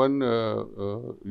1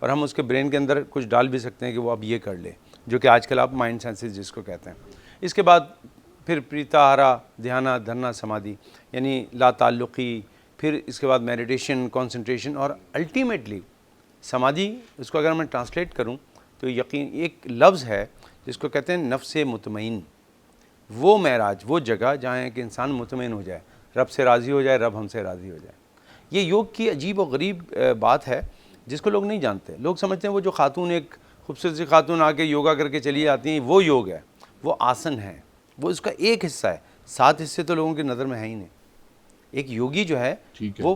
اور ہم اس کے برین کے اندر کچھ ڈال بھی سکتے ہیں کہ وہ اب یہ کر لے, جو کہ آج کل آپ مائنڈ سینسز جس کو کہتے ہیں. اس کے بعد پھر پریتاہارا دھیانا دھرنا سمادھی یعنی لا تعلقی, پھر اس کے بعد میڈیٹیشن, کنسنٹریشن, اور الٹیمیٹلی سمادھی. اس کو اگر میں ٹرانسلیٹ کروں تو یقین ایک لفظ ہے جس کو کہتے ہیں نفس مطمئن. وہ معراج, وہ جگہ جہاں کہ انسان مطمئن ہو جائے, رب سے راضی ہو جائے, رب ہم سے راضی ہو جائے. یہ یوگ کی عجیب و غریب بات ہے جس کو لوگ نہیں جانتے. لوگ سمجھتے ہیں وہ جو خاتون, ایک خوبصورت سی خاتون آ کے یوگا کر کے چلی جاتی ہیں, وہ یوگ ہے. وہ آسن ہے, وہ اس کا ایک حصہ ہے. 7 حصے تو لوگوں کی نظر میں ہے ہی نہیں. ایک یوگی جو ہے وہ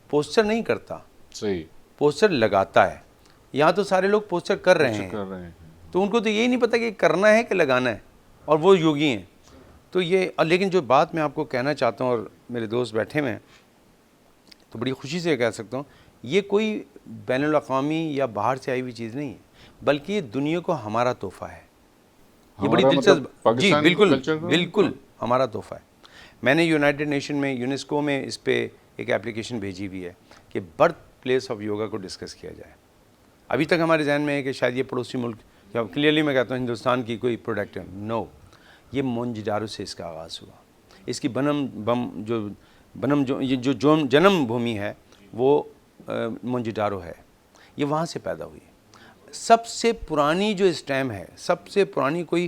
پوسچر نہیں کرتا, صحیح, پوسچر لگاتا ہے. یہاں تو سارے لوگ پوسچر کر رہے ہیں, تو ان کو تو یہی نہیں پتہ کہ کرنا ہے کہ لگانا ہے, اور وہ یوگی ہیں. تو یہ, لیکن جو بات میں آپ کو کہنا چاہتا ہوں, اور میرے دوست بیٹھے ہوئے ہیں تو بڑی خوشی سے کہہ سکتا ہوں, یہ کوئی بین الاقوامی یا باہر سے آئی ہوئی چیز نہیں ہے, بلکہ یہ دنیا کو ہمارا تحفہ ہے. یہ بڑی دلچسپ, جی بالکل بالکل ہمارا تحفہ ہے. میں نے یونائٹڈ نیشن میں, یونیسکو میں اس پہ ایک اپلیکیشن بھیجی ہوئی ہے کہ برتھ پلیس آف یوگا کو ڈسکس کیا جائے. ابھی تک ہمارے ذہن میں ہے کہ شاید یہ پڑوسی ملک, یا کلیئرلی میں کہتا ہوں ہندوستان کی کوئی پروڈکٹ ہے. نو, یہ مونجیڈارو سے اس کا آغاز ہوا. اس کی جو جنم بھومی ہے وہ مونجیڈارو ہے. یہ وہاں سے پیدا ہوئی. سب سے پرانی جو اسٹیم ہے, سب سے پرانی کوئی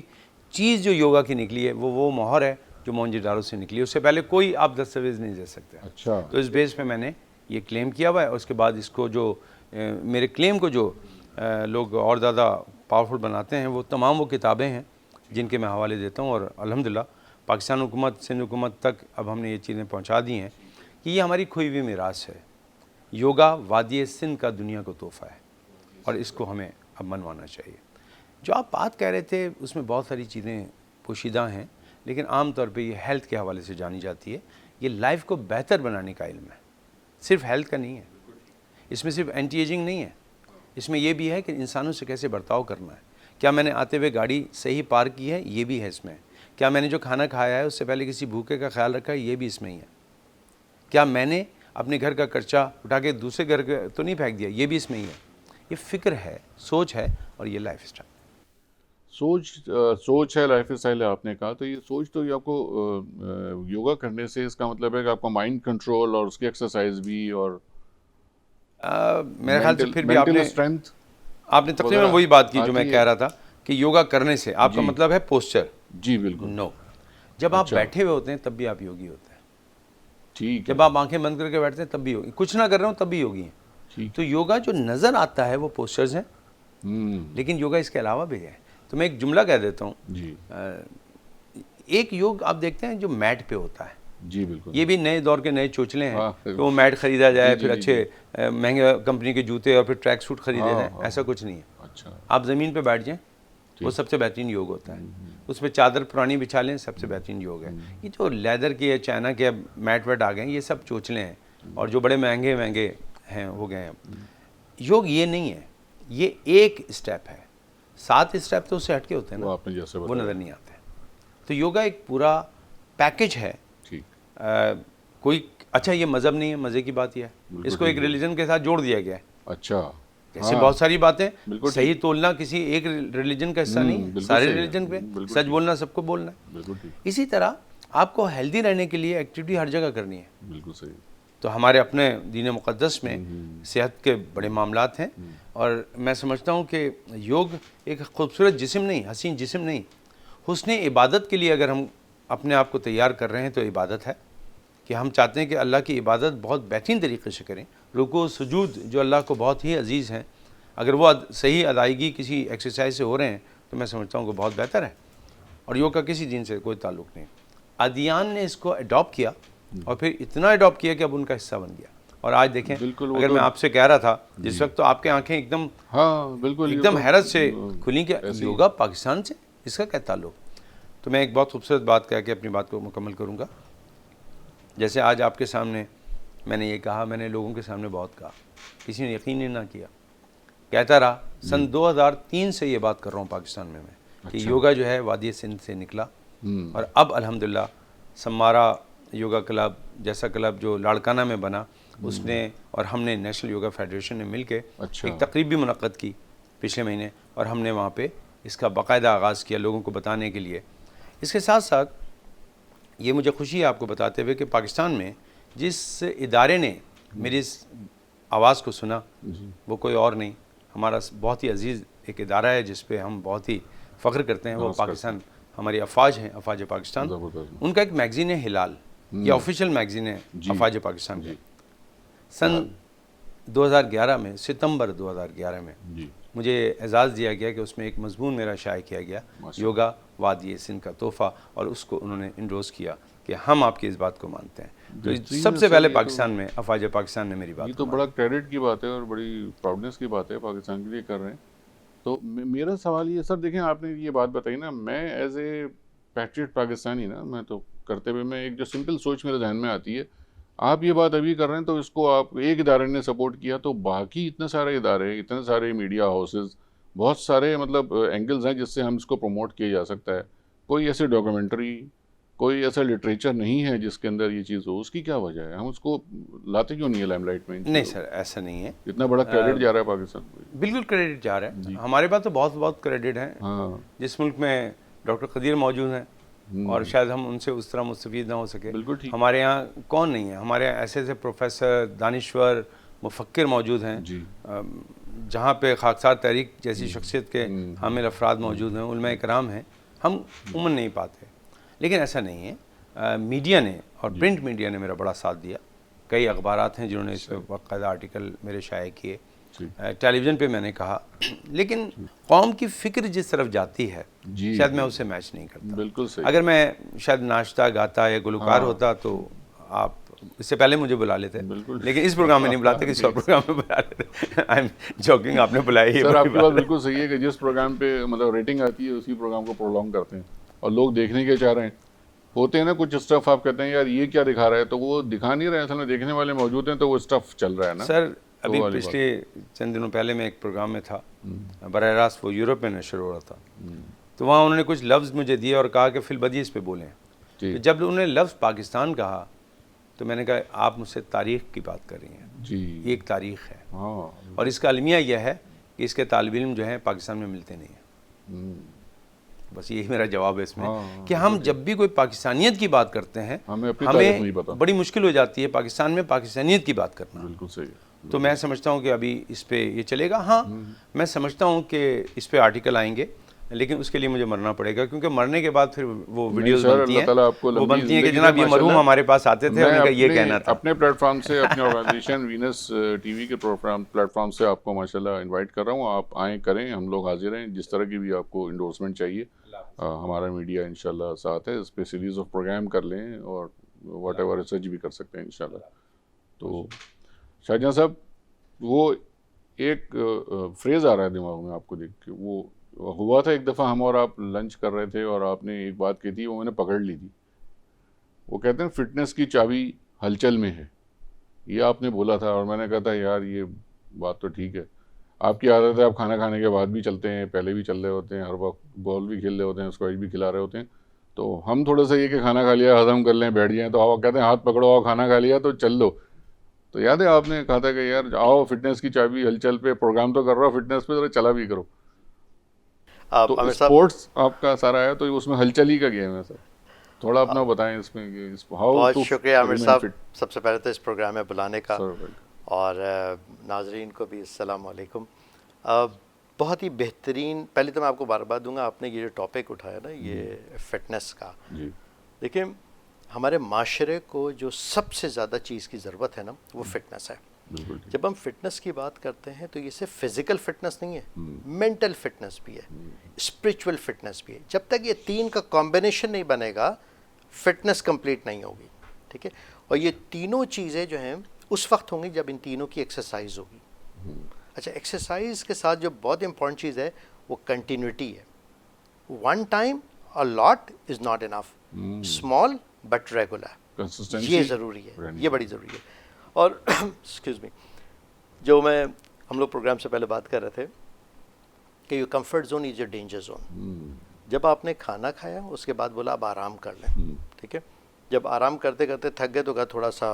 چیز جو یوگا کی نکلی ہے, وہ مہر ہے جو مونجیڈارو سے نکلی. اس سے پہلے کوئی آپ دستاویز نہیں دے سکتے. اچھا, تو اس بیس پہ میں نے یہ کلیم کیا ہوا ہے. اس کے بعد اس کو جو میرے کلیم کو جو لوگ اور زیادہ پاورفل بناتے ہیں, وہ تمام وہ کتابیں ہیں جن کے میں حوالے دیتا ہوں. اور الحمدللہ پاکستان حکومت, سندھ حکومت تک اب ہم نے یہ چیزیں پہنچا دی ہیں کہ یہ ہماری کھوئی ہوئی میراث ہے. یوگا وادی سندھ کا دنیا کو تحفہ ہے, اور اس کو ہمیں اب منوانا چاہیے. جو آپ بات کہہ رہے تھے اس میں بہت ساری چیزیں پوشیدہ ہیں, لیکن عام طور پہ یہ ہیلتھ کے حوالے سے جانی جاتی ہے. یہ لائف کو بہتر بنانے کا علم ہے, صرف ہیلتھ کا نہیں ہے. اس میں صرف اینٹی ایجنگ نہیں ہے, اس میں یہ بھی ہے کہ انسانوں سے کیسے برتاؤ کرنا ہے. کیا میں نے آتے ہوئے گاڑی صحیح پارک کی ہے, یہ بھی ہے اس میں. کیا میں نے جو کھانا کھایا ہے اس سے پہلے کسی بھوکے کا خیال رکھا ہے, یہ بھی اس میں ہی ہے. کیا میں نے اپنے گھر کا کچرا اٹھا کے دوسرے گھر کا تو نہیں پھینک دیا, یہ بھی اس میں ہی ہے. یہ فکر ہے, سوچ ہے, اور یہ لائف اسٹائل. سوچ ہے, لائف اسٹائل ہے آپ نے کہا. تو یہ سوچ تو یہ آپ کو یوگا کرنے سے اس کا مطلب ہے کہ آپ کا مائنڈ کنٹرول اور اس کی ایکسرسائز بھی, اور میرے خیال سے پھر بھی آپ نے تقریباً وہی بات کی جو میں کہہ رہا تھا کہ یوگا کرنے سے آپ کا مطلب ہے پوسچر. جی بالکل. نو, جب آپ بیٹھے ہوئے ہوتے ہیں تب بھی آپ یوگی ہوتے ہیں. ٹھیک, جب آپ آنکھیں بند کر کے بیٹھتے ہیں تب بھی یوگی, کچھ نہ کر رہے ہوں تب بھی یوگی ہیں. تو یوگا جو نظر آتا ہے وہ پوسچرز ہیں, لیکن یوگا اس کے علاوہ بھی ہے. تو میں ایک جملہ کہہ دیتا ہوں. جی, ایک یوگ آپ دیکھتے ہیں جو میٹ پہ ہوتا ہے. جی بالکل. یہ بھی نئے دور کے نئے چوچلے ہیں کہ وہ میٹ خریدا جائے, پھر اچھے مہنگے کمپنی کے جوتے اور پھر ٹریک سوٹ خریدے جائیں. ایسا کچھ نہیں ہے. اچھا, آپ زمین پہ بیٹھ جائیں, وہ سب سے بہترین یوگ ہوتا ہے. اس پہ چادر پرانی بچھا لیں, سب سے بہترین یوگ ہے. یہ جو لیدر کے, چائنا کے میٹ ویٹ آ گئے ہیں, یہ سب چوچلے ہیں, اور جو بڑے مہنگے ہیں ہو گئے ہیں. یوگ یہ نہیں ہے, یہ ایک اسٹیپ ہے. 7 اسٹیپ تو اس سے ہٹ کے ہوتے ہیں نا, وہ نظر نہیں آتے. تو یوگا ایک پورا پیکج ہے. کوئی اچھا یہ مذہب نہیں ہے, مزے کی بات یہ ہے, اس کو ایک ریلیجن کے ساتھ جوڑ دیا گیا ہے. اچھا, ایسے بہت ساری باتیں. صحیح تولنا کسی ایک ریلیجن کا حصہ نہیں ہے, سارے ریلیجن پہ سچ بولنا سب کو بولنا ہے. اسی طرح آپ کو ہیلدی رہنے کے لیے ایکٹیویٹی ہر جگہ کرنی ہے. بالکل صحیح. تو ہمارے اپنے دین مقدس میں صحت کے بڑے معاملات ہیں, اور میں سمجھتا ہوں کہ یوگ ایک خوبصورت جسم نہیں, حسین جسم نہیں, حسن عبادت کے لیے اگر ہم اپنے آپ کو تیار کر رہے ہیں تو عبادت ہے. کہ ہم چاہتے ہیں کہ اللہ کی عبادت بہت بہترین طریقے سے کریں. رکوع سجود جو اللہ کو بہت ہی عزیز ہیں, اگر وہ صحیح ادائیگی کسی ایکسرسائز سے ہو رہے ہیں تو میں سمجھتا ہوں کہ بہت بہتر ہے. اور یوگ کا کسی دین سے کوئی تعلق نہیں. ادیان نے اس کو اڈاپٹ کیا, اور پھر اتنا اڈاپٹ کیا کہ اب ان کا حصہ بن گیا. اور آج دیکھیں, اگر میں آپ سے کہہ رہا تھا جس وقت, تو آپ کے آنکھیں ایک دم ایک دم حیرت سے کھلیں کہ یوگا پاکستان سے, اس کا کیا تعلق. تو میں ایک بہت خوبصورت بات کہہ کے اپنی بات کو مکمل کروں گا. جیسے آج آپ کے سامنے میں نے یہ کہا, میں نے لوگوں کے سامنے بہت کہا, کسی نے یقین نہیں نہ کیا. کہتا رہا, سن 2003 سے یہ بات کر رہا ہوں پاکستان میں کہ یوگا جو ہے وادی سندھ سے نکلا, اور اب الحمدللہ سمارا یوگا کلب جیسا کلب جو لاڑکانہ میں بنا, اس نے اور ہم نے نیشنل یوگا فیڈریشن نے مل کے اچھا ایک تقریب بھی منعقد کی پچھلے مہینے، اور ہم نے وہاں پہ اس کا باقاعدہ آغاز کیا لوگوں کو بتانے کے لیے۔ اس کے ساتھ ساتھ یہ مجھے خوشی ہے آپ کو بتاتے ہوئے کہ پاکستان میں جس ادارے نے میری اس آواز کو سنا وہ کوئی اور نہیں، ہمارا بہت ہی عزیز ایک ادارہ ہے جس پہ ہم بہت ہی فخر کرتے ہیں، وہ پاکستان ہماری افواج ہیں، افواج پاکستان۔ ان کا ایک میگزین ہے ہلال، یہ آفیشیل میگزین ہے افواج پاکستان کا۔ سن 2011 میں، ستمبر 2011 میں مجھے اعزاز دیا گیا کہ اس میں ایک مضمون میرا شائع کیا گیا، یوگا وادی سندھ کا تحفہ، اور اس کو انہوں نے انڈورس کیا کہ ہم آپ کی اس بات کو مانتے ہیں۔ تو سب سے پہلے پاکستان میں افواج پاکستان نے میری بات یہ تو بڑا کریڈٹ کی بات ہے اور بڑی پراؤڈنس کی بات ہے، پاکستان کے لیے کر رہے ہیں۔ تو میرا سوال یہ سر، دیکھیں آپ نے یہ بات بتائی نا، میں ایز اے پیٹریٹ پاکستانی نا، میں تو کرتے ہوئے میں ایک جو سمپل سوچ میرے ذہن میں آتی ہے، آپ یہ بات ابھی کر رہے ہیں تو اس کو آپ ایک ادارے نے سپورٹ کیا تو باقی اتنے سارے ادارے، اتنے سارے میڈیا ہاؤسز، بہت سارے مطلب اینگلز ہیں جس سے ہم اس کو پروموٹ کیا جا سکتا ہے۔ کوئی ایسی ڈاکومنٹری، کوئی ایسا لٹریچر نہیں ہے جس کے اندر یہ چیز ہو، اس کی کیا وجہ ہے؟ ہم اس کو لاتے کیوں نہیں ہے لائم لائٹ میں؟ نہیں سر، ایسا نہیں ہے، اتنا بڑا کریڈٹ جا رہا ہے پاکستان کو۔ بالکل کریڈٹ جا رہا ہے، ہمارے پاس تو بہت کریڈٹ ہیں۔ ہاں، جس ملک میں ڈاکٹر قدیر موجود ہیں اور شاید ہم ان سے اس طرح مستفید نہ ہو سکے، بالکل ٹھیک، ہمارے یہاں کون نہیں ہے؟ ہمارے یہاں ایسے ایسے پروفیسر، دانشور، مفکر موجود ہیں، جی جہاں پہ خاکسار تحریک جیسی شخصیت کے حامل افراد موجود ہیں، علماء کرام ہیں، ہم عموماً نہیں پاتے۔ لیکن ایسا نہیں ہے، میڈیا نے اور پرنٹ میڈیا نے میرا بڑا ساتھ دیا، کئی اخبارات ہیں جنہوں نے اس پہ باقاعدہ آرٹیکل میرے شائع کیے، ٹیلی ویژن پہ میں نے کہا، لیکن قوم کی فکر جس طرف جاتی ہے شاید میں اسے میچ نہیں کرتا۔ بالکل صحیح۔ اگر میں شاید ناشتہ گاتا یا گلوکار ہوتا تو آپ اس سے پہلے مجھے بلا لیتے، لیکن اس پروگرام میں نہیں بلاتے، کسی اور پروگرام میں بلا لیتے۔ آئی ایم جوکنگ، آپ نے بلایا ہی۔ سر آپ کی بات بالکل صحیح ہے کہ جس پروگرام پہ مطلب ریٹنگ آتی ہے اسی پروگرام کو پرولونگ کرتے ہیں، اور لوگ دیکھنے کے چاہ رہے ہیں، ہوتے ہیں نا کچھ اسٹف، آپ کہتے ہیں یار یہ کیا دکھا رہا ہے، تو وہ دکھا نہیں رہے، اصل میں دیکھنے والے موجود ہیں تو وہ اسٹف چل رہا ہے نا۔ سر ابھی پچھلے چند دنوں پہلے میں ایک پروگرام میں تھا، براہ راست وہ یورپ میں نشر ہو رہا تھا، تو وہاں انہوں نے کچھ لفظ مجھے دیے اور کہا کہ فی البدیہہ اس پہ بولیں۔ تو جب انہوں نے لفظ پاکستان کہا تو میں نے کہا آپ مجھ سے تاریخ کی بات کر رہی ہیں، یہ ایک تاریخ ہے، اور اس کا المیہ یہ ہے کہ اس کے طالب علم جو ہیں پاکستان میں ملتے نہیں ہیں۔ بس یہی میرا جواب ہے اس میں، کہ ہم جب بھی کوئی پاکستانیت کی بات کرتے ہیں ہمیں بڑی مشکل ہو جاتی ہے پاکستان میں پاکستانیت کی بات کرنا۔ بالکل صحیح۔ تو میں سمجھتا ہوں کہ ابھی اس پہ یہ چلے گا، ہاں میں سمجھتا ہوں کہ اس پہ آرٹیکل آئیں گے، لیکن اس کے لیے مجھے مرنا پڑے گا، کیونکہ مرنے کے بعد پھر وہ ویڈیوز بنتی ہیں کہ جناب یہ مرحوم ہمارے پاس آتے تھے، ان کا یہ کہنا تھا۔ اپنے پلیٹ فارم سے، اپنے آرگنائزیشن وینس ٹی وی کے پلیٹ فارم سے آپ کو ماشاءاللہ انوائٹ کر رہا ہوں، آپ آئیں، کریں، ہم لوگ حاضر ہیں، جس طرح کی بھی آپ کو انڈورسمنٹ چاہیے ہمارا میڈیا انشاءاللہ ساتھ ہے، اس پہ سیریز آف پروگرام کر لیں اور واٹ ایور ریسرچ بھی کر سکتے ہیں انشاءاللہ۔ تو شاہجہاں صاحب، وہ ایک فریز آ رہا ہے دماغ میں آپ کو دیکھ کے، وہ ہوا تھا ایک دفعہ ہم اور آپ لنچ کر رہے تھے اور آپ نے ایک بات کی تھی، وہ میں نے پکڑ لی تھی، وہ کہتے ہیں فٹنس کی چابی ہلچل میں ہے، یہ آپ نے بولا تھا، اور میں نے کہا تھا یار یہ بات تو ٹھیک ہے، آپ کی عادت ہے آپ کھانا کھانے کے بعد بھی چلتے ہیں، پہلے بھی چل رہے ہوتے ہیں، ہر وقت بال بھی کھیل رہے ہوتے ہیں، اسکواش بھی کھلا رہے ہوتے ہیں، تو ہم تھوڑا سا یہ کہ کھانا کھا لیا ہضم کر لیں بیٹھ جائیں، تو آپ کہتے ہیں ہاتھ پکڑو آؤ کھانا کھا لیا تو چل لو۔ تو یاد ہے آپ نے کہا تھا کہ یار آؤ فٹنس کی چابی ہلچل پہ، پروگرام تو کر رہا ہو فٹنس پہ، ذرا چلا بھی کرو۔ تو اسپورٹس آپ کا سارا ہے تو اس میں ہلچل ہی کا گیم ہے سر، تھوڑا اپنا بتائیں اس میں کہ بہت شکریہ عامر صاحب، سب سے پہلے تو اس پروگرام میں بلانے کا، اور ناظرین کو بھی السلام علیکم۔ بہت ہی بہترین، پہلے تو میں آپ کو بار بار دوں گا، آپ نے یہ جو ٹاپک اٹھایا نا یہ فٹنس کا، دیکھیں ہمارے معاشرے کو جو سب سے زیادہ چیز کی ضرورت ہے نا وہ فٹنس ہے۔ جب ہم فٹنس کی بات کرتے ہیں تو یہ صرف فزیکل فٹنس نہیں ہے، مینٹل فٹنس بھی ہے، اسپریچول فٹنس بھی ہے۔ جب تک یہ تین کا کمبینیشن نہیں بنے گا فٹنس کمپلیٹ نہیں ہوگی، ٹھیک ہے؟ اور یہ تینوں چیزیں جو ہیں اس وقت ہوں گی جب ان تینوں کی ایکسرسائز ہوگی۔ اچھا، ایکسرسائز کے ساتھ جو بہت امپورٹنٹ چیز ہے وہ کنٹینیوٹی ہے۔ ون ٹائم اور lot is not enough, small but regular, یہ ضروری ہے، یہ بڑی ضروری ہے۔ اور ایکسکیوز می، جو ہم لوگ پروگرام سے پہلے بات کر رہے تھے کہ your comfort zone is your danger zone. جب آپ نے کھانا کھایا اس کے بعد بولا اب آرام کر لیں، ٹھیک ہے؟ جب آرام کرتے کرتے تھک گئے تو کہا تھوڑا سا